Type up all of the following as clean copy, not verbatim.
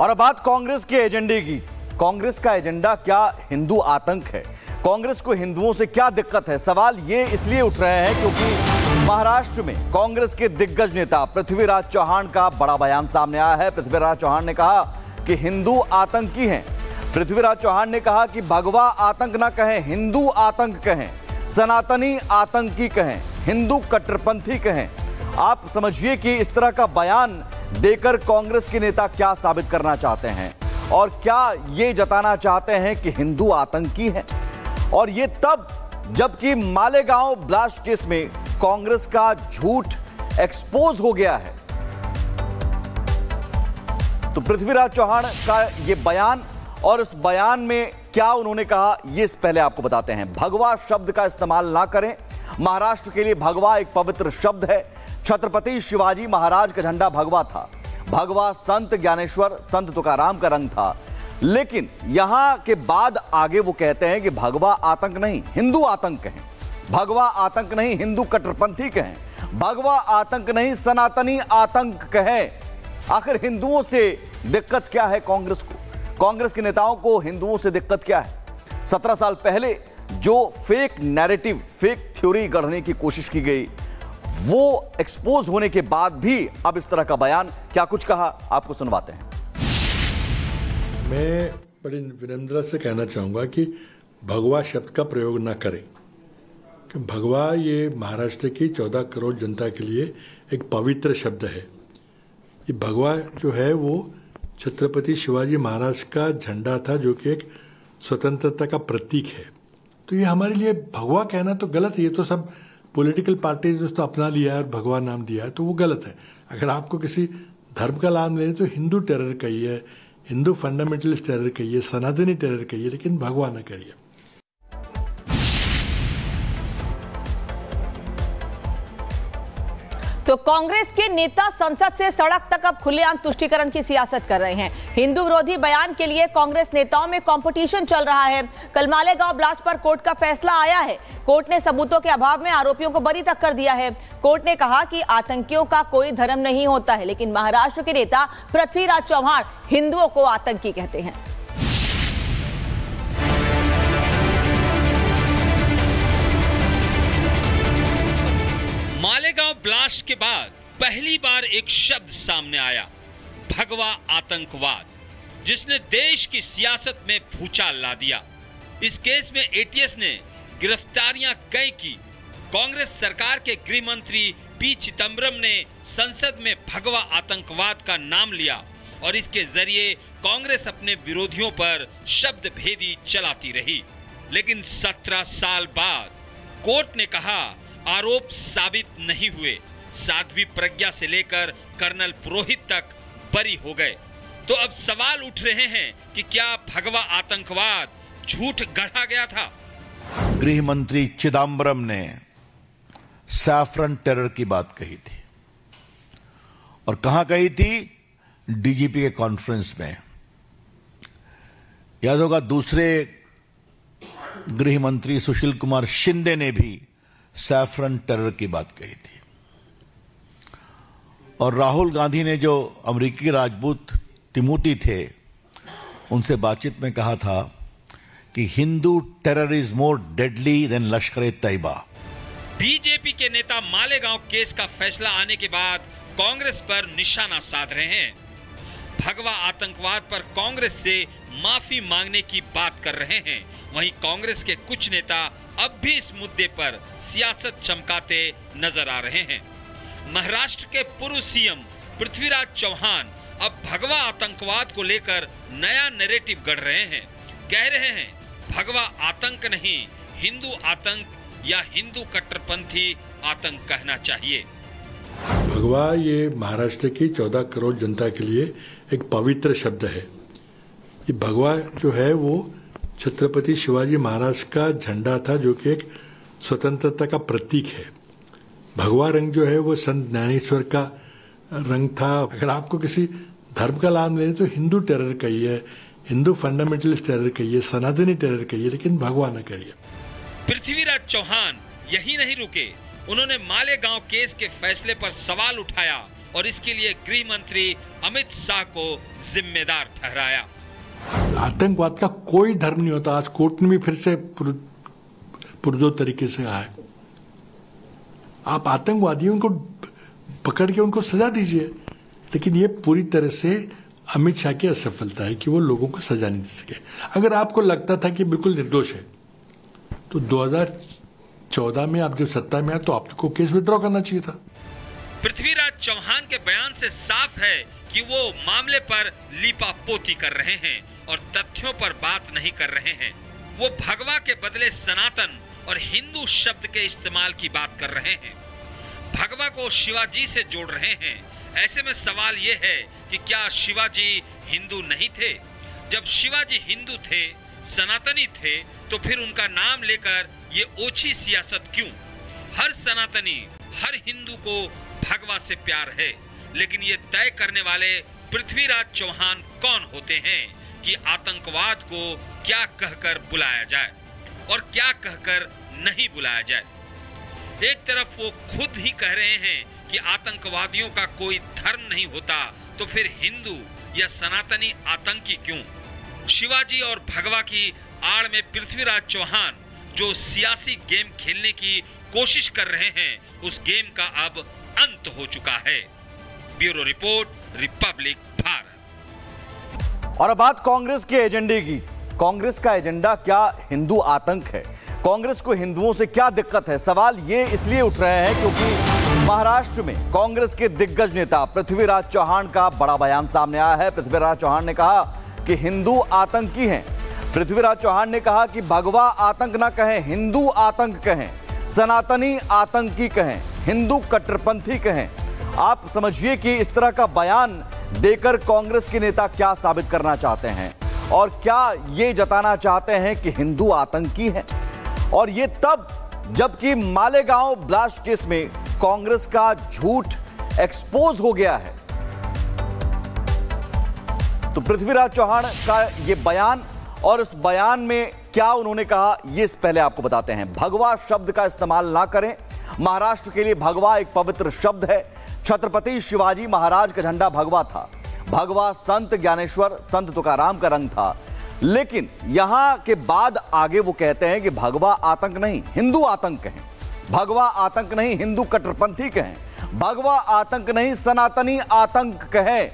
और अब बात कांग्रेस के एजेंडे की। कांग्रेस का एजेंडा क्या हिंदू आतंक है? कांग्रेस को हिंदुओं से क्या दिक्कत है? सवाल ये इसलिए उठ रहे हैं क्योंकि महाराष्ट्र में कांग्रेस के दिग्गज नेता पृथ्वीराज चौहान का बड़ा बयान सामने आया है। पृथ्वीराज चौहान ने कहा कि हिंदू आतंकी हैं। पृथ्वीराज चौहान ने कहा कि भगवा आतंक ना कहें, हिंदू आतंक कहें, सनातनी आतंकी कहें, हिंदू कट्टरपंथी कहें। आप समझिए कि इस तरह का बयान देकर कांग्रेस के नेता क्या साबित करना चाहते हैं और क्या ये जताना चाहते हैं कि हिंदू आतंकी हैं। और ये तब जबकि मालेगांव ब्लास्ट केस में कांग्रेस का झूठ एक्सपोज हो गया है। तो पृथ्वीराज चौहान का ये बयान और इस बयान में क्या उन्होंने कहा, ये पहले आपको बताते हैं। भगवा शब्द का इस्तेमाल ना करें। महाराष्ट्र के लिए भगवा एक पवित्र शब्द है। छत्रपति शिवाजी महाराज का झंडा भगवा था। भगवा संत ज्ञानेश्वर, संत तुकाराम का रंग था। लेकिन यहां के बाद आगे वो कहते हैं कि भगवा आतंक नहीं, हिंदू आतंक कहें। भगवा आतंक नहीं, हिंदू कट्टरपंथी कहें। भगवा आतंक नहीं, सनातनी आतंक कहें। आखिर हिंदुओं से दिक्कत क्या है कांग्रेस को? कांग्रेस के नेताओं को हिंदुओं से दिक्कत क्या है? 17 साल पहले जो फेक नैरेटिव, फेक थ्योरी गढ़ने की कोशिश की गई, वो एक्सपोज होने के बाद भी अब इस तरह का बयान, क्या कुछ कहा, आपको सुनवाते हैं। मैं बड़ी विनम्रता से कहना चाहूंगा कि भगवा शब्द का प्रयोग ना करें। कि भगवा ये महाराष्ट्र की 14 करोड़ जनता के लिए एक पवित्र शब्द है। ये भगवा जो है वो छत्रपति शिवाजी महाराज का झंडा था, जो कि एक स्वतंत्रता का प्रतीक है। तो ये हमारे लिए भगवा कहना तो गलत है। ये तो सब पॉलिटिकल पार्टी जो अपना लिया है और भगवा नाम दिया है, तो वो गलत है। अगर आपको किसी धर्म का नाम लेना तो हिंदू टेरर कहिए, हिंदू फंडामेंटलिस्ट टेरर कहिए, सनातनी टेरर कहिए, लेकिन भगवा न करिए। तो कांग्रेस के नेता संसद से सड़क तक अब खुलेआम तुष्टीकरण की सियासत कर रहे हैं। हिंदू विरोधी बयान के लिए कांग्रेस नेताओं में कंपटीशन चल रहा है। कल मालेगांव ब्लास्ट पर कोर्ट का फैसला आया है। कोर्ट ने सबूतों के अभाव में आरोपियों को बरी तक कर दिया है। कोर्ट ने कहा कि आतंकियों का कोई धर्म नहीं होता है, लेकिन महाराष्ट्र के नेता पृथ्वीराज चौहान हिंदुओं को आतंकी कहते हैं। मालेगांव ब्लास्ट के बाद पहली बार एक शब्द सामने आया, भगवा आतंकवाद, जिसने देश की सियासत में भूचाल ला दिया। इस केस में एटीएस ने गिरफ्तारियां कई की। कांग्रेस सरकार के गृह मंत्री पी चिदंबरम ने संसद में भगवा आतंकवाद का नाम लिया और इसके जरिए कांग्रेस अपने विरोधियों पर शब्द भेदी चलाती रही। लेकिन 17 साल बाद कोर्ट ने कहा आरोप साबित नहीं हुए। साध्वी प्रज्ञा से लेकर कर्नल पुरोहित तक बरी हो गए। तो अब सवाल उठ रहे हैं कि क्या भगवा आतंकवाद झूठ गढ़ा गया था? गृह मंत्री चिदंबरम ने सैफरन टेरर की बात कही थी, और कहां कही थी? डीजीपी के कॉन्फ्रेंस में। याद होगा दूसरे गृह मंत्री सुशील कुमार शिंदे ने भी सैफरन टेरर की बात कही थी। और राहुल गांधी ने, जो अमेरिकी राजपूत तिमोथी थे, उनसे बातचीत में कहा था कि Hindu terror is more deadly than Lashkar-e-Taiba. BJP के नेता मालेगांव केस का फैसला आने के बाद कांग्रेस पर निशाना साध रहे हैं। भगवा आतंकवाद पर कांग्रेस से माफी मांगने की बात कर रहे हैं। वहीं कांग्रेस के कुछ नेता अब भी इस मुद्दे पर सियासत चमकाते नजर आ रहे हैं। महाराष्ट्र के पूर्व सीएम पृथ्वीराज चौहान अब भगवा आतंकवाद को लेकर नया नैरेटिव गढ़ रहे हैं। कह रहे हैं भगवा आतंक नहीं, हिंदू आतंक या हिंदू कट्टरपंथी आतंक कहना चाहिए। भगवा ये महाराष्ट्र की 14 करोड़ जनता के लिए एक पवित्र शब्द है। ये भगवा जो है वो छत्रपति शिवाजी महाराज का झंडा था, जो कि एक स्वतंत्रता का प्रतीक है। भगवा रंग जो है वो संत ज्ञानेश्वर का रंग था। अगर आपको किसी धर्म का नाम लेना तो हिंदू टेरर कहिए, हिंदू फंडामेंटलिस्ट टेरर कहिए, सनातनी टेरर कहिए, लेकिन भगवा न करिए। पृथ्वीराज चौहान यही नहीं रुके। उन्होंने मालेगांव केस के फैसले पर सवाल उठाया और इसके लिए गृह मंत्री अमित शाह को जिम्मेदार ठहराया। आतंकवाद का कोई धर्म नहीं होता। आज कोर्ट ने भी फिर से पुरजोर तरीके से कहा है, आप आतंकवादियों को पकड़ के उनको सजा दीजिए। लेकिन ये पूरी तरह से अमित शाह की असफलता है कि वो लोगों को सजा नहीं दे सके। अगर आपको लगता था कि बिल्कुल निर्दोष है तो 2014 में आप जब सत्ता में आए तो आपको केस विड्रॉ करना चाहिए था। पृथ्वीराज चौहान के बयान से साफ है कि वो मामले पर लीपापोती कर रहे हैं और तथ्यों पर बात नहीं कर रहे हैं। वो भगवा के बदले सनातन और हिंदू शब्द के इस्तेमाल की बात कर रहे हैं। भगवा को शिवाजी से जोड़ रहे हैं। ऐसे में सवाल ये है कि क्या शिवाजी हिंदू नहीं थे? जब शिवाजी हिंदू थे, सनातनी थे, तो फिर उनका नाम लेकर ये ओछी सियासत क्यों? हर सनातनी, हर हिंदू को भगवा से प्यार है, लेकिन ये तय करने वाले पृथ्वीराज चौहान कौन होते हैं कि आतंकवाद को क्या कहकर बुलाया जाए और क्या कहकर नहीं बुलाया जाए। एक तरफ वो खुद ही कह रहे हैं कि आतंकवादियों का कोई धर्म नहीं होता, तो फिर हिंदू या सनातनी आतंकी क्यों? शिवाजी और भगवा की आड़ में पृथ्वीराज चौहान जो सियासी गेम खेलने की कोशिश कर रहे हैं, उस गेम का अब अंत हो चुका है। Bureau report, Republic Bharat. और अब बात कांग्रेस के एजेंडे की। कांग्रेस का एजेंडा क्या हिंदू आतंक है? कांग्रेस को हिंदुओं से क्या दिक्कत है? सवाल ये इसलिए उठ रहे हैं क्योंकि महाराष्ट्र में कांग्रेस के दिग्गज नेता पृथ्वीराज चौहान का बड़ा बयान सामने आया है। पृथ्वीराज चौहान ने कहा कि हिंदू आतंकी हैं। पृथ्वीराज चौहान ने कहा कि भगवा आतंक ना कहें, हिंदू आतंक कहें, सनातनी आतंकी कहें, हिंदू कट्टरपंथी कहें। आप समझिए कि इस तरह का बयान देकर कांग्रेस के नेता क्या साबित करना चाहते हैं और क्या ये जताना चाहते हैं कि हिंदू आतंकी हैं। और ये तब जबकि मालेगांव ब्लास्ट केस में कांग्रेस का झूठ एक्सपोज हो गया है। तो पृथ्वीराज चौहान का ये बयान और इस बयान में क्या उन्होंने कहा, ये पहले आपको बताते हैं। भगवा शब्द का इस्तेमाल ना करें। महाराष्ट्र के लिए भगवा एक पवित्र शब्द है। छत्रपति शिवाजी महाराज का झंडा भगवा था। भगवा संत ज्ञानेश्वर, संत तुकाराम का रंग था। लेकिन यहां के बाद आगे वो कहते हैं कि भगवा आतंक नहीं, हिंदू आतंक कहें। भगवा आतंक नहीं, हिंदू कट्टरपंथी कहें। भगवा आतंक नहीं, सनातनी आतंक कहें।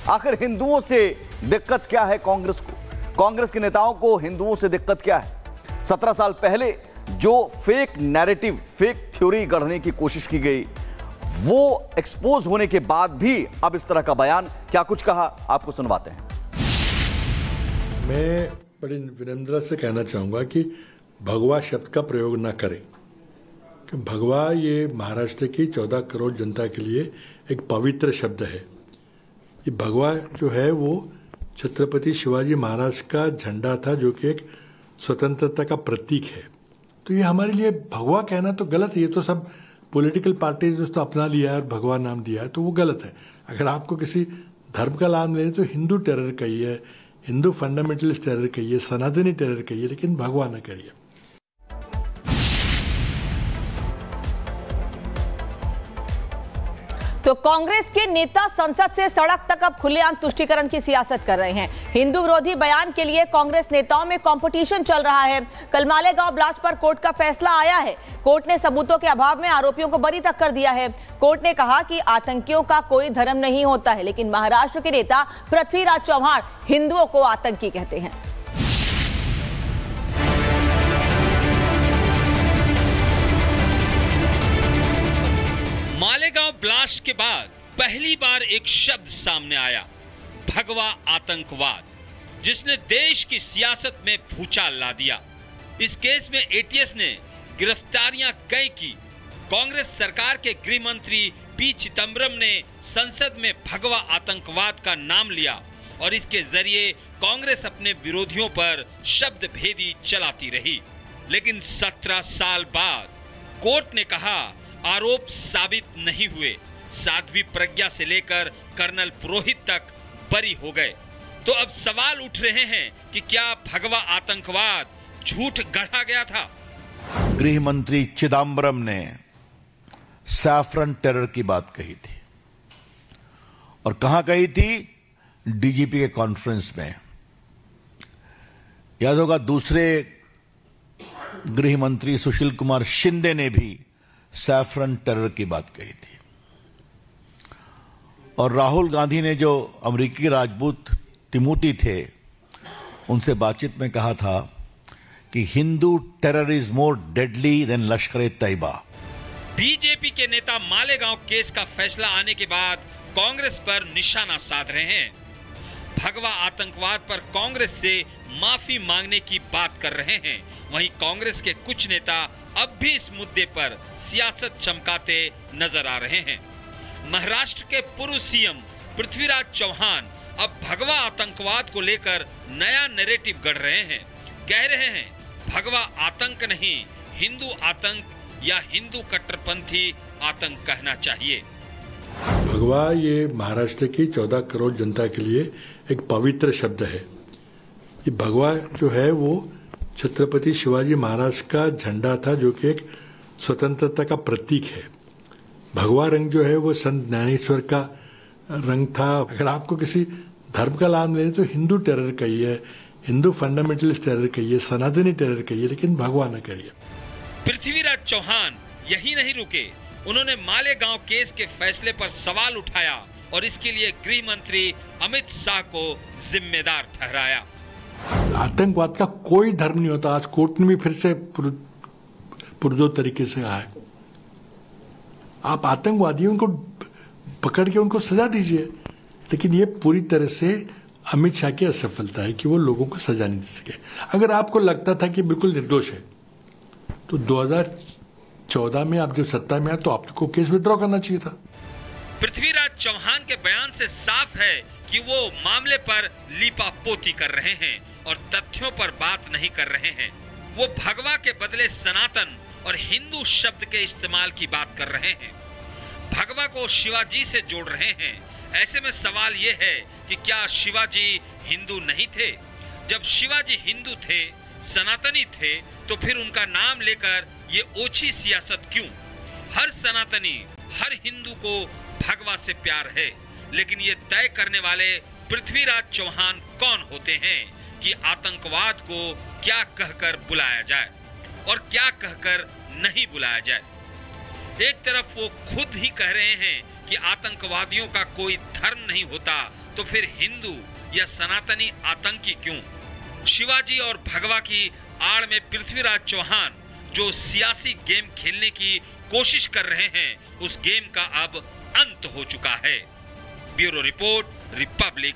आखिर हिंदुओं से दिक्कत क्या है कांग्रेस को? कांग्रेस के नेताओं को हिंदुओं से दिक्कत क्या है? 17 साल पहले जो फेक नैरेटिव, फेक थ्योरी गढ़ने की कोशिश की गई, वो एक्सपोज होने के बाद भी अब इस तरह का बयान, क्या कुछ कहा, आपको सुनवाते हैं। मैं बड़ी विनम्रता से कहना चाहूंगा कि भगवा शब्द का प्रयोग ना करें। भगवा ये महाराष्ट्र की 14 करोड़ जनता के लिए एक पवित्र शब्द है। ये भगवा जो है वो छत्रपति शिवाजी महाराज का झंडा था, जो कि एक स्वतंत्रता का प्रतीक है। तो ये हमारे लिए भगवा कहना तो गलत है। ये तो सब पॉलिटिकल पार्टी जो अपना लिया है और भगवा नाम दिया है, तो वो गलत है। अगर आपको किसी धर्म का नाम लेना तो हिंदू टेरर कहिए, हिंदू फंडामेंटलिस्ट टेरर कहिए, सनातनी टेरर कहिए, लेकिन भगवा न करिए। तो कांग्रेस के नेता संसद से सड़क तक अब खुलेआम तुष्टीकरण की सियासत कर रहे हैं। हिंदू विरोधी बयान के लिए कांग्रेस नेताओं में कंपटीशन चल रहा है। कल मालेगांव ब्लास्ट पर कोर्ट का फैसला आया है। कोर्ट ने सबूतों के अभाव में आरोपियों को बरी तक कर दिया है। कोर्ट ने कहा कि आतंकियों का कोई धर्म नहीं होता है, लेकिन महाराष्ट्र के नेता पृथ्वीराज चौहान हिंदुओं को आतंकी कहते हैं। मालेगांव ब्लास्ट के बाद पहली बार एक शब्द सामने आया, भगवा आतंकवाद, जिसने देश की सियासत में भूचाल ला दिया। इस केस में एटीएस ने गिरफ्तारियां कई की। कांग्रेस सरकार के गृह मंत्री पी चिदंबरम ने संसद में भगवा आतंकवाद का नाम लिया और इसके जरिए कांग्रेस अपने विरोधियों पर शब्द भेदी चलाती रही। लेकिन 17 साल बाद कोर्ट ने कहा आरोप साबित नहीं हुए। साध्वी प्रज्ञा से लेकर कर्नल पुरोहित तक बरी हो गए। तो अब सवाल उठ रहे हैं कि क्या भगवा आतंकवाद झूठ गढ़ा गया था? गृह मंत्री चिदंबरम ने सैफरन टेरर की बात कही थी। और कहां कही थी? डीजीपी के कॉन्फ्रेंस में। याद होगा दूसरे गृह मंत्री सुशील कुमार शिंदे ने भी सैफरन टेरर की बात कही थी। और राहुल गांधी ने जो अमेरिकी राजदूत तिमोथी थे उनसे बातचीत में कहा था कि Hindu terror is more deadly than Lashkar e Taiba. BJP के नेता मालेगांव केस का फैसला आने के बाद कांग्रेस पर निशाना साध रहे हैं। भगवा आतंकवाद पर कांग्रेस से माफी मांगने की बात कर रहे हैं। वहीं कांग्रेस के कुछ नेता अब भी इस मुद्दे पर सियासत चमकाते नजर आ रहे हैं। महाराष्ट्र के पूर्व सीएम पृथ्वीराज चौहान अब भगवा आतंकवाद को लेकर नया नैरेटिव गढ़ रहे हैं। कह रहे हैं भगवा आतंक नहीं, हिंदू आतंक या हिंदू कट्टरपंथी आतंक कहना चाहिए। भगवा ये महाराष्ट्र की 14 करोड़ जनता के लिए एक पवित्र शब्द है। ये भगवा जो है वो छत्रपति शिवाजी महाराज का झंडा था, जो कि एक स्वतंत्रता का प्रतीक है। भगवा रंग जो है वो संत ज्ञानेश्वर का रंग था। अगर आपको किसी धर्म का नाम लेने तो हिंदू टेरर कहिए, हिंदू फंडामेंटलिस्ट टेरर कहिए, सनातनी टेरर कहिए, लेकिन भगवा न करिए। पृथ्वीराज चौहान यही नहीं रुके, उन्होंने मालेगांव केस के फैसले पर सवाल उठाया और इसके लिए गृह मंत्री अमित शाह को जिम्मेदार ठहराया। आतंकवाद का कोई धर्म नहीं होता। आज कोर्ट ने भी फिर से पुरजोर तरीके से कहा है, आप आतंकवादियों को पकड़ के उनको सजा दीजिए। लेकिन ये पूरी तरह से अमित शाह की असफलता है कि वो लोगों को सजा नहीं दे सके। अगर आपको लगता था कि बिल्कुल निर्दोष है तो 2014 में आप जब सत्ता में आए तो आपको केस विड्रॉ करना चाहिए था। पृथ्वीराज चौहान के बयान से साफ है कि वो मामले पर लीपापोती कर रहे हैं और तथ्यों पर बात नहीं कर रहे हैं। वो भगवा के बदले सनातन और हिंदू शब्द के इस्तेमाल की बात कर रहे हैं। भगवा को शिवाजी से जोड़ रहे हैं। ऐसे में सवाल ये है कि क्या शिवाजी हिंदू नहीं थे? जब शिवाजी हिंदू थे, सनातनी थे, तो फिर उनका नाम लेकर ये ओछी सियासत क्यों? हर सनातनी, हर हिंदू को भगवा से प्यार है, लेकिन ये तय करने वाले पृथ्वीराज चौहान कौन होते हैं कि आतंकवाद को क्या कहकर बुलाया जाए और क्या कहकर नहीं बुलाया जाए। एक तरफ वो खुद ही कह रहे हैं कि आतंकवादियों का कोई धर्म नहीं होता, तो फिर हिंदू या सनातनी आतंकी क्यों? शिवाजी और भगवा की आड़ में पृथ्वीराज चौहान जो सियासी गेम खेलने की कोशिश कर रहे हैं, उस गेम का अब अंत हो चुका है। Bureau report, Republic